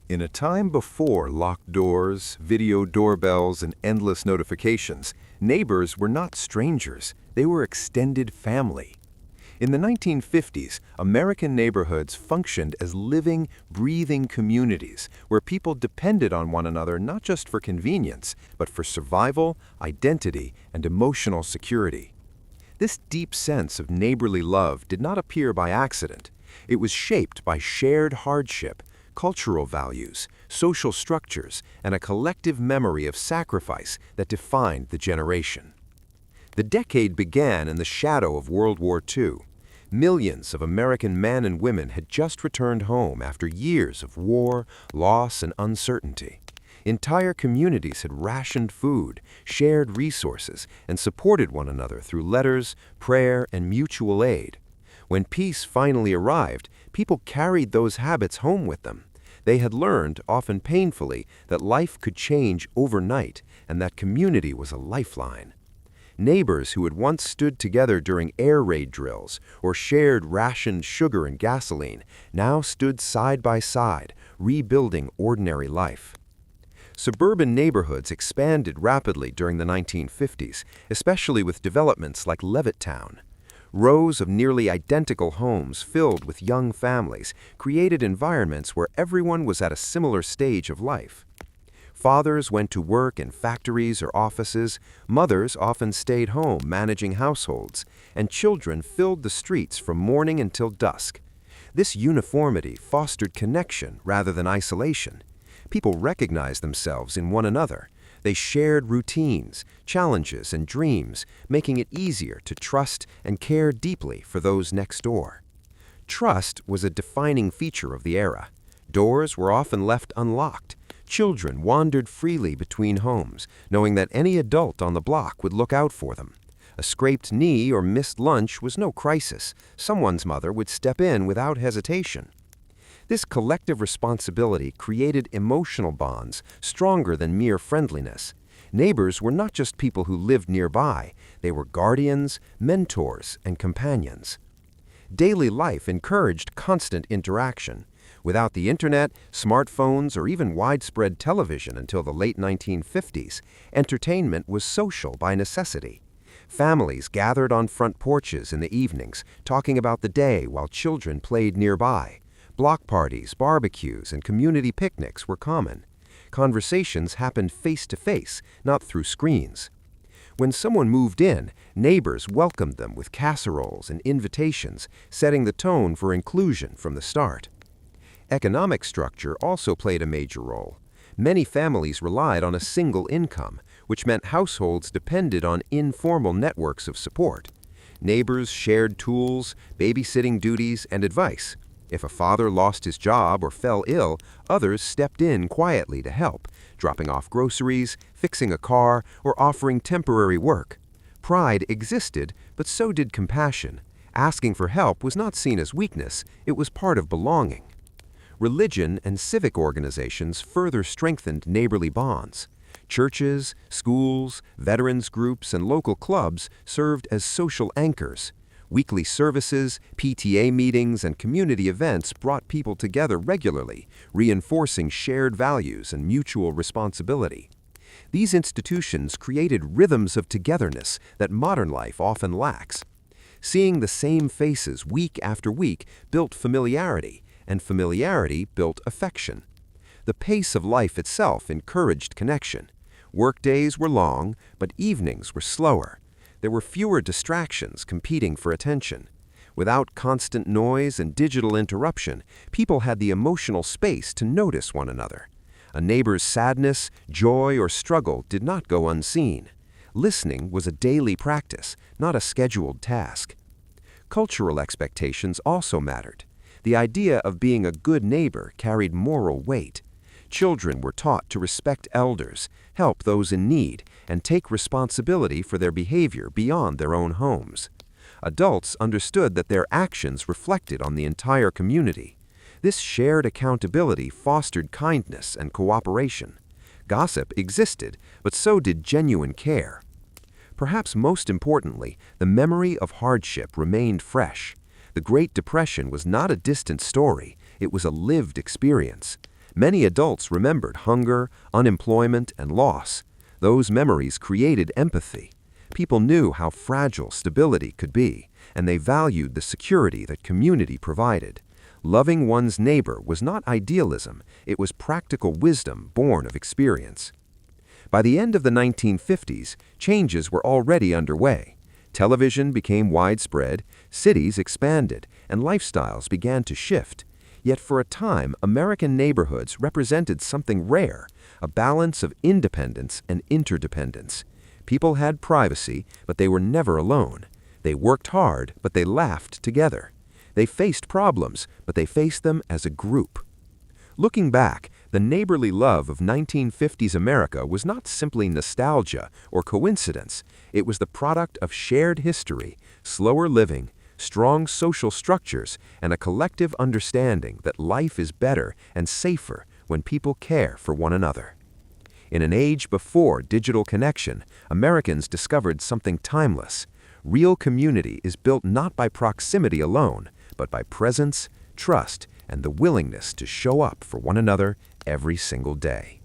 In a time before locked doors, video doorbells, and endless notifications, neighbors were not strangers, they were extended family. In the 1950s, American neighborhoods functioned as living, breathing communities where people depended on one another not just for convenience, but for survival, identity, and emotional security. This deep sense of neighborly love did not appear by accident. It was shaped by shared hardship, cultural values, social structures, and a collective memory of sacrifice that defined the generation. The decade began in the shadow of World War II. Millions of American men and women had just returned home after years of war, loss, and uncertainty. Entire communities had rationed food, shared resources, and supported one another through letters, prayer, and mutual aid. When peace finally arrived, people carried those habits home with them. They had learned, often painfully, that life could change overnight and that community was a lifeline. Neighbors who had once stood together during air raid drills or shared rationed sugar and gasoline now stood side by side, rebuilding ordinary life. Suburban neighborhoods expanded rapidly during the 1950s, especially with developments like Levittown. Rows of nearly identical homes filled with young families created environments where everyone was at a similar stage of life. Fathers went to work in factories or offices, mothers often stayed home managing households, and children filled the streets from morning until dusk. This uniformity fostered connection rather than isolation. People recognized themselves in one another. They shared routines, challenges, and dreams, making it easier to trust and care deeply for those next door. Trust was a defining feature of the era. Doors were often left unlocked. Children wandered freely between homes, knowing that any adult on the block would look out for them. A scraped knee or missed lunch was no crisis. Someone's mother would step in without hesitation. This collective responsibility created emotional bonds stronger than mere friendliness. Neighbors were not just people who lived nearby, they were guardians, mentors, and companions. Daily life encouraged constant interaction. Without the internet, smartphones, or even widespread television until the late 1950s, entertainment was social by necessity. Families gathered on front porches in the evenings, talking about the day while children played nearby. Block parties, barbecues, and community picnics were common. Conversations happened face-to-face, not through screens. When someone moved in, neighbors welcomed them with casseroles and invitations, setting the tone for inclusion from the start. Economic structure also played a major role. Many families relied on a single income, which meant households depended on informal networks of support. Neighbors shared tools, babysitting duties, and advice. If a father lost his job or fell ill, others stepped in quietly to help, dropping off groceries, fixing a car, or offering temporary work. Pride existed, but so did compassion. Asking for help was not seen as weakness, it was part of belonging. Religion and civic organizations further strengthened neighborly bonds. Churches, schools, veterans groups, and local clubs served as social anchors. Weekly services, PTA meetings, and community events brought people together regularly, reinforcing shared values and mutual responsibility. These institutions created rhythms of togetherness that modern life often lacks. Seeing the same faces week after week built familiarity, and familiarity built affection. The pace of life itself encouraged connection. Workdays were long, but evenings were slower. There were fewer distractions competing for attention. Without constant noise and digital interruption, people had the emotional space to notice one another. A neighbor's sadness, joy, or struggle did not go unseen. Listening was a daily practice, not a scheduled task. Cultural expectations also mattered. The idea of being a good neighbor carried moral weight. Children were taught to respect elders, help those in need, and take responsibility for their behavior beyond their own homes. Adults understood that their actions reflected on the entire community. This shared accountability fostered kindness and cooperation. Gossip existed, but so did genuine care. Perhaps most importantly, the memory of hardship remained fresh. The Great Depression was not a distant story, it was a lived experience. Many adults remembered hunger, unemployment, and loss. Those memories created empathy. People knew how fragile stability could be, and they valued the security that community provided. Loving one's neighbor was not idealism, it was practical wisdom born of experience. By the end of the 1950s, changes were already underway. Television became widespread, cities expanded, and lifestyles began to shift. Yet for a time, American neighborhoods represented something rare, a balance of independence and interdependence. People had privacy, but they were never alone. They worked hard, but they laughed together. They faced problems, but they faced them as a group. Looking back, the neighborly love of 1950s America was not simply nostalgia or coincidence. It was the product of shared history, slower living, strong social structures, and a collective understanding that life is better and safer when people care for one another. In an age before digital connection, Americans discovered something timeless. Real community is built not by proximity alone, but by presence, trust, and the willingness to show up for one another every single day.